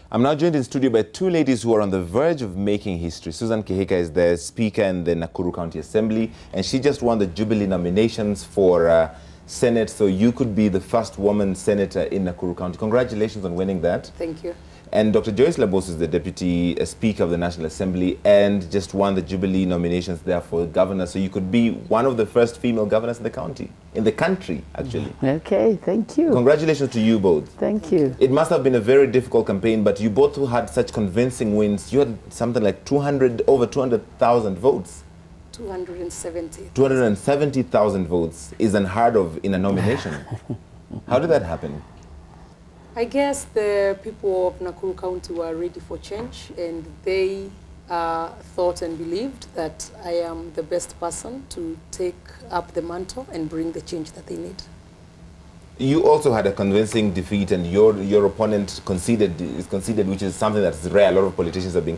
I'm now joined in studio by two ladies who are on the verge of making history. Susan Kihika is the Speaker in the Nakuru County Assembly, and she just won the Jubilee nominations for Senate, so you could be the first woman senator in Nakuru County. Congratulations on winning that. Thank you. And Dr. Joyce Laboso is the Deputy Speaker of the National Assembly and just won the Jubilee nominations there for governor, so you could be one of the first female governors in the county, in the country, actually. Okay, thank you. Congratulations to you both. Thank you. It must have been a very difficult campaign, but you both had such convincing wins. You had something like over 200,000 votes. 270. 270,000 votes is unheard of in a nomination. How did that happen? I guess the people of Nakuru County were ready for change, and they thought and believed that I am the best person to take up the mantle and bring the change that they need. You also had a convincing defeat, and your opponent conceded, which is something that's rare. A lot of politicians have been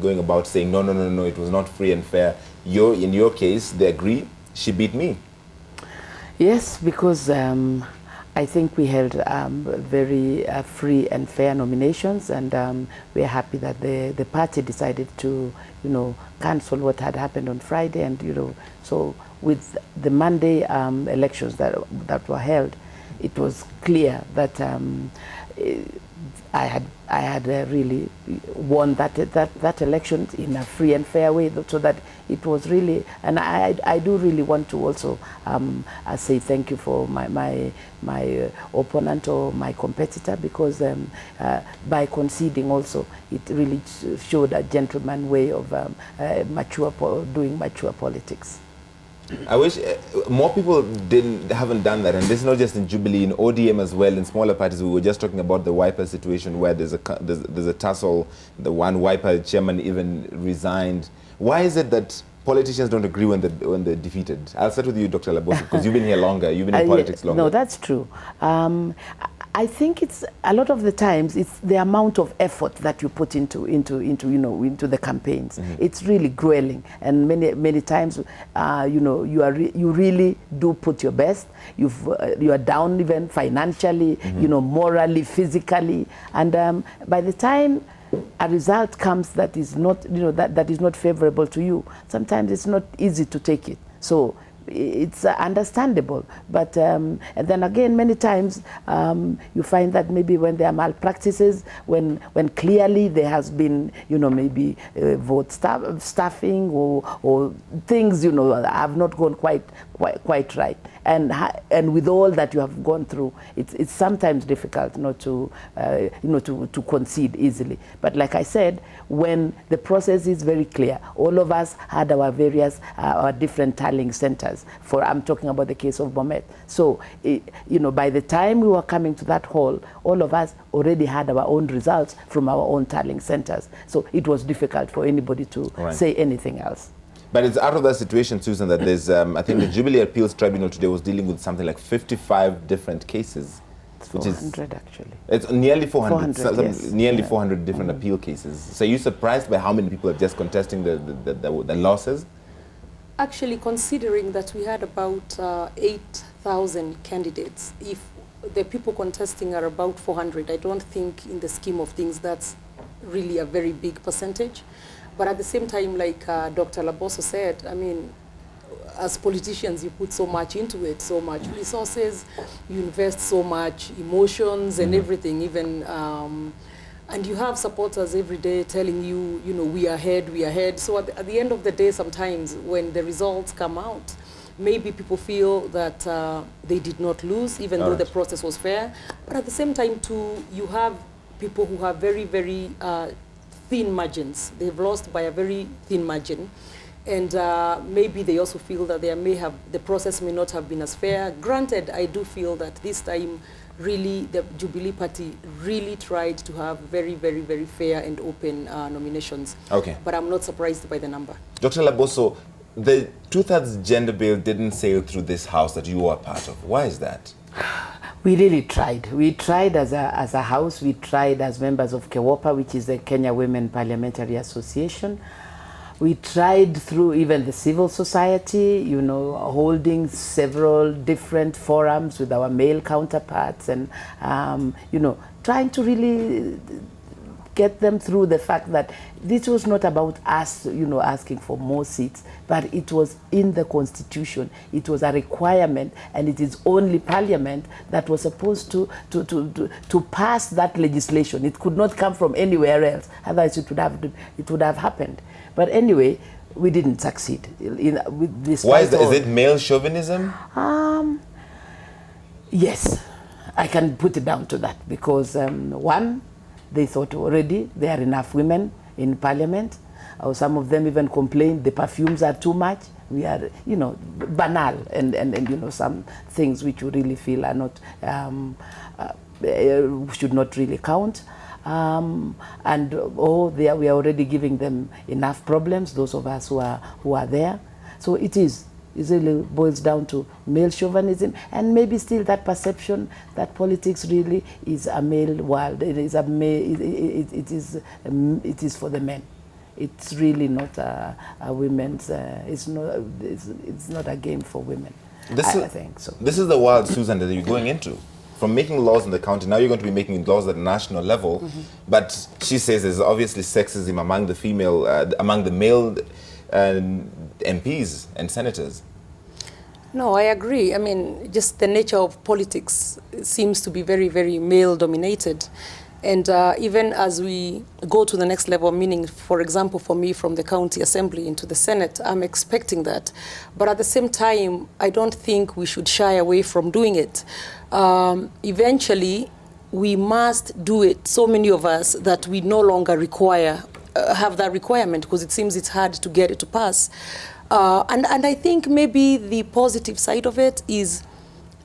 going about saying, no, it was not free and fair. In your case, they agree, she beat me. Yes, because I think we held very free and fair nominations, and we're happy that the party decided to, cancel what had happened on Friday, and so with the Monday elections that were held, it was clear that I had really won that election in a free and fair way, so that it was really, and I do really want to also say thank you for my opponent or my competitor, because by conceding also, it really showed a gentleman way of doing mature politics. I wish more people haven't done that, and this is not just in Jubilee, in ODM as well, in smaller parties. We were just talking about the Wiper situation where there's a tussle. The one Wiper chairman even resigned. Why is it that politicians don't agree when they're defeated? I'll start with you, Dr. Laboso, because you've been here longer. You've been in politics longer. No, that's true. I think it's a lot of the times it's the amount of effort that you put into the campaigns. Mm-hmm. It's really grueling, and many times you really do put your best. You are down even financially, mm-hmm. Morally, physically, and by the time a result comes that is not that is not favorable to you, sometimes it's not easy to take it. So it's understandable, but and then again, many times you find that maybe when there are malpractices, when clearly there has been maybe vote staffing or things have not gone quite right, and with all that you have gone through, it's sometimes difficult not to to concede easily. But like I said, when the process is very clear, all of us had our various our different tallying centers. I'm talking about the case of Bomet. So by the time we were coming to that hall, all of us already had our own results from our own tallying centers. So it was difficult for anybody to say anything else. But it's out of that situation, Susan, that there's, I think the Jubilee Appeals Tribunal today was dealing with something like 55 different cases. It's 400 actually. It's nearly 400, yes. Nearly 400 different appeal cases. So are you surprised by how many people are just contesting the losses? Actually, considering that we had about 8,000 candidates, if the people contesting are about 400, I don't think in the scheme of things that's really a very big percentage. But at the same time, like Dr. Laboso said, I mean, as politicians, you put so much into it, so much resources, you invest so much emotions and everything, even, and you have supporters every day telling you, we are ahead. So at the end of the day, sometimes when the results come out, maybe people feel that they did not lose, even though the process was fair. But at the same time, too, you have people who have very, very thin margins. They've lost by a very thin margin. And maybe they also feel that the process may not have been as fair. Granted, I do feel that this time, really, the Jubilee Party really tried to have very, very, very fair and open nominations. Okay. But I'm not surprised by the number. Dr. Laboso, the 2/3 gender bill didn't sail through this house that you are part of. Why is that? We really tried. We tried as a house. We tried as members of KEWOPA, which is the Kenya Women Parliamentary Association. We tried through even the civil society, holding several different forums with our male counterparts and, trying to really get them through the fact that this was not about us, asking for more seats, but it was in the Constitution. It was a requirement, and it is only Parliament that was supposed to pass that legislation. It could not come from anywhere else, otherwise it would have happened. But anyway, we didn't succeed with this. Why is that? Is it male chauvinism? Yes, I can put it down to that because one, they thought already there are enough women in Parliament, or some of them even complained the perfumes are too much. We are, banal, and some things which we really feel are not should not really count. We are already giving them enough problems, those of us who are there. So it really boils down to male chauvinism, and maybe still that perception that politics really is a male world. It is it is for the men. It's really not a women's. It's not a game for women. I think so. This is the world, Susan, that you're going into. From making laws in the county, now you're going to be making laws at a national level. Mm-hmm. But she says there's obviously sexism among the male MPs and senators. No, I agree. I mean, just the nature of politics seems to be very, very male-dominated. And even as we go to the next level, meaning, for example, for me, from the county assembly into the Senate, I'm expecting that. But at the same time, I don't think we should shy away from doing it. Eventually, we must do it, so many of us, that we no longer have that requirement, because it seems it's hard to get it to pass. And I think maybe the positive side of it is,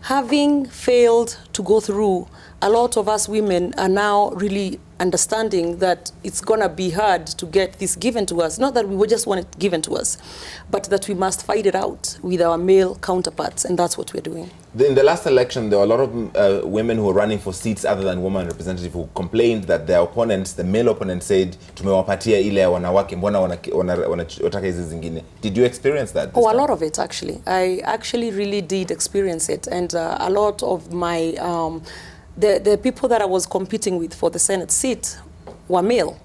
having failed to go through, a lot of us women are now really understanding that it's going to be hard to get this given to us. Not that we would just want it given to us, but that we must fight it out with our male counterparts, and that's what we're doing. In the last election, there were a lot of women who were running for seats other than woman representative who complained that their opponents, the male opponents, said, tumewapatia ile ya wanawake, mbona wanataka hizi zingine. Did you experience that? Oh, a lot of it, actually. I actually really did experience it, and a lot of my... The people that I was competing with for the Senate seat were male.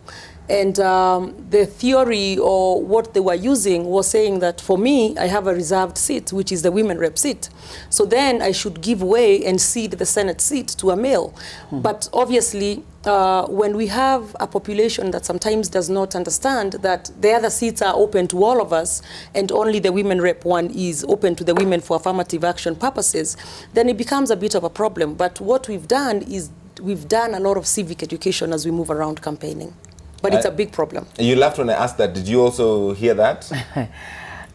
And the theory or what they were using was saying that for me, I have a reserved seat, which is the women rep seat. So then I should give way and cede the Senate seat to a male. Mm-hmm. But obviously, when we have a population that sometimes does not understand that the other seats are open to all of us and only the women rep one is open to the women for affirmative action purposes, then it becomes a bit of a problem. But what we've done is we've done a lot of civic education as we move around campaigning. But it's a big problem. You laughed when I asked that. Did you also hear that?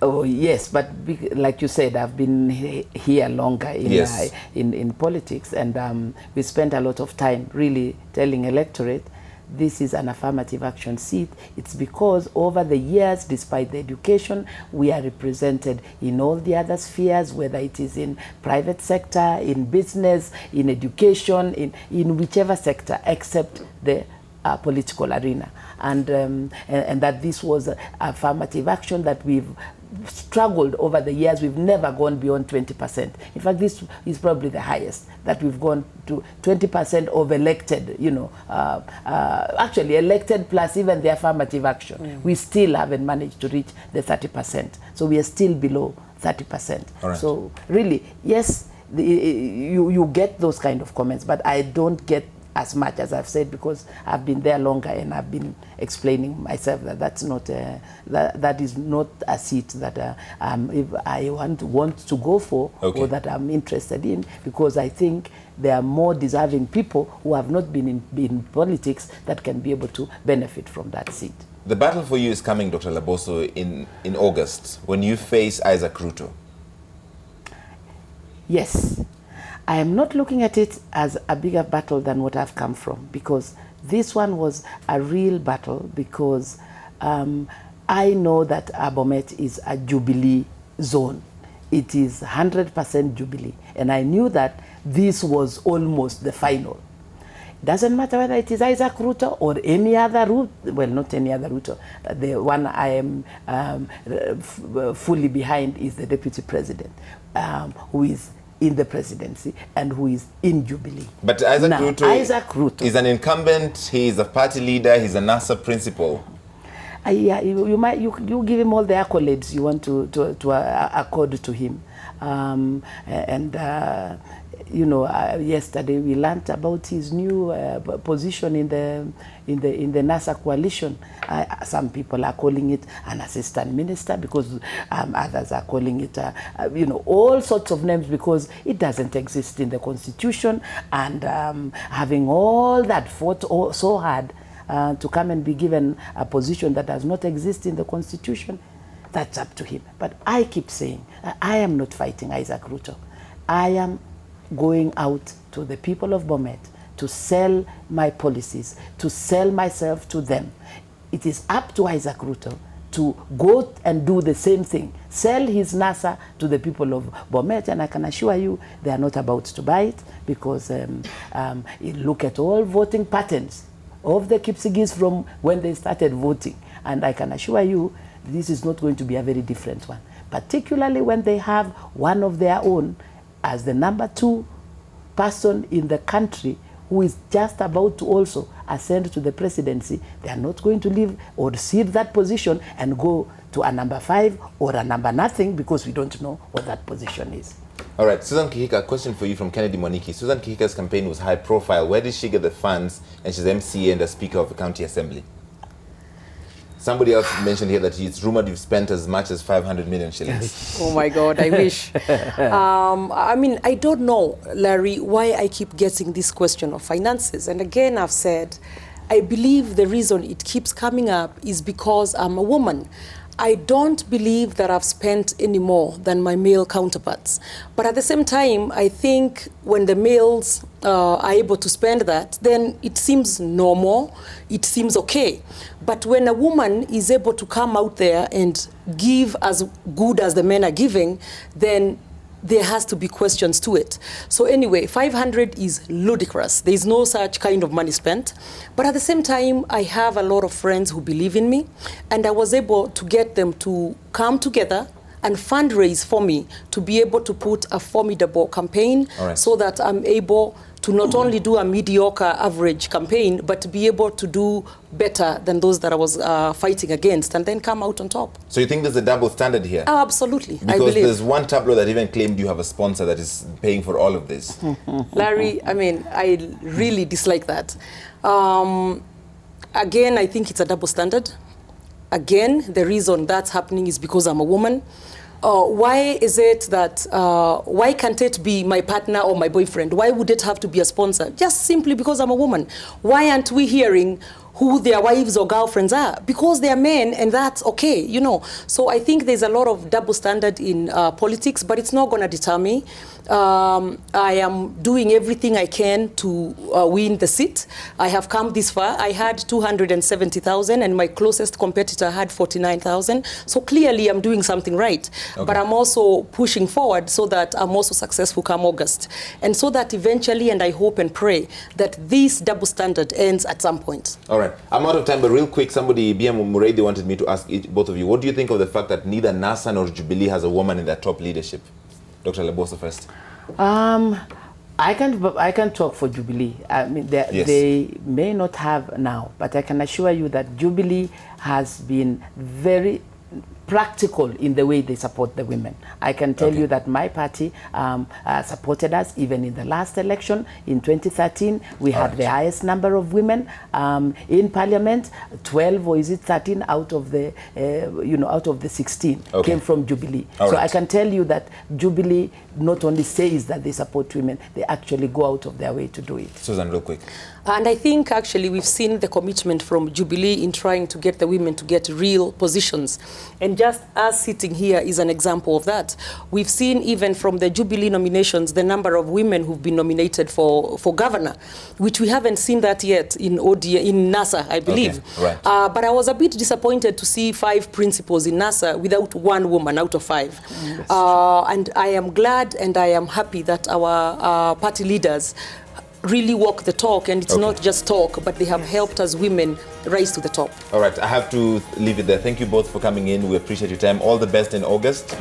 Oh, yes, but like you said, I've been here longer in politics, and we spent a lot of time really telling electorate this is an affirmative action seat. It's because over the years, despite the education, we are represented in all the other spheres, whether it is in private sector, in business, in education, in whichever sector, except the political arena, and that this was affirmative action that we've struggled over the years. We've never gone beyond 20%. In fact, this is probably the highest that we've gone to, 20% of elected, actually elected plus even the affirmative action. Mm. We still haven't managed to reach the 30%. So we are still below 30%. Right. So really, yes, you get those kind of comments, but I don't get as much as I've said, because I've been there longer and I've been explaining myself that that's not that is not a seat that if I want to go for, okay, or that I'm interested in, because I think there are more deserving people who have not been in politics that can be able to benefit from that seat. The battle for you is coming, Dr. Laboso, in August, when you face Isaac Ruto. Yes. I am not looking at it as a bigger battle than what I've come from, because this one was a real battle, because I know that Bomet is a Jubilee zone. It is 100% Jubilee. And I knew that this was almost the final. It doesn't matter whether it is Isaac Ruto or any other Ruto, well, not any other Ruto. The one I am fully behind is the Deputy President, who is in the presidency and who is in Jubilee. But Isaac Now, Ruto, Isaac Ruto is an incumbent, he is a party leader, he's a NASA principal. Yeah, you give him all the accolades you want to accord to him, yesterday we learned about his new position in the NASA coalition. Some people are calling it an assistant minister, because others are calling it all sorts of names, because it doesn't exist in the constitution, and having all that fought so hard to come and be given a position that does not exist in the constitution, that's up to him. But I keep saying, I am not fighting Isaac Ruto. I am going out to the people of Bomet to sell my policies, to sell myself to them. It is up to Isaac Ruto to go and do the same thing, sell his NASA to the people of Bomet, and I can assure you they are not about to buy it, because look at all voting patterns of the Kipsigis from when they started voting, and I can assure you this is not going to be a very different one, particularly when they have one of their own as the number 2 person in the country who is just about to also ascend to the presidency. They are not going to leave or cede that position and go to a number 5 or a number nothing, because we don't know what that position is. All right, Susan Kihika, a question for you from Kennedy Moniki. Susan Kihika's campaign was high profile. Where did she get the funds? And she's MCA and a Speaker of the County Assembly. Somebody else mentioned here that it's rumored you've spent as much as 500 million shillings. Oh my God, I wish. I don't know, Larry, why I keep getting this question of finances. And again, I've said, I believe the reason it keeps coming up is because I'm a woman. I don't believe that I've spent any more than my male counterparts. But at the same time, I think when the males are able to spend that, then it seems normal, it seems okay. But when a woman is able to come out there and give as good as the men are giving, then there has to be questions to it. So anyway, 500 is ludicrous. There is no such kind of money spent. But at the same time, I have a lot of friends who believe in me, and I was able to get them to come together and fundraise for me to be able to put a formidable campaign, so that I'm able to not only do a mediocre average campaign, but to be able to do better than those that I was fighting against, and then come out on top. So you think there's a double standard here? Oh, absolutely, because I believe. There's one tabloid that even claimed you have a sponsor that is paying for all of this. Larry, I really dislike that. Again, I think it's a double standard. Again, the reason that's happening is because I'm a woman. Why is it that, why can't it be my partner or my boyfriend? Why would it have to be a sponsor? Just simply because I'm a woman. Why aren't we hearing who their wives or girlfriends are? Because they are men, and that's okay, you know. So I think there's a lot of double standard in politics, but it's not going to deter me. I am doing everything I can to win the seat. I have come this far. I had 270,000, and my closest competitor had 49,000. So clearly I'm doing something right. Okay. But I'm also pushing forward so that I'm also successful come August. And so that eventually, and I hope and pray, that this double standard ends at some point. All right. I'm out of time, but real quick, somebody, BM Muredi, wanted me to ask both of you, what do you think of the fact that neither NASA nor Jubilee has a woman in their top leadership? Dr. Laboso first. I can talk for Jubilee. I mean, they may not have now, but I can assure you that Jubilee has been very practical in the way they support the women. I can tell you that my party supported us even in the last election in 2013. We had the highest number of women in parliament. 12 or is it 13 out of the out of the 16 came from Jubilee. So I can tell you that Jubilee not only says that they support women, they actually go out of their way to do it. Susan, real quick. And I think actually we've seen the commitment from Jubilee in trying to get the women to get real positions. And just us sitting here is an example of that. We've seen even from the Jubilee nominations, the number of women who've been nominated for governor, which we haven't seen that yet in NASA, I believe. But I was a bit disappointed to see 5 principals in NASA without one woman out of 5. And I am glad and I am happy that our party leaders really walk the talk, and it's not just talk, but they have helped us women rise to the top. All right, I have to leave it there. Thank you both for coming in. We appreciate your time. All the best in August.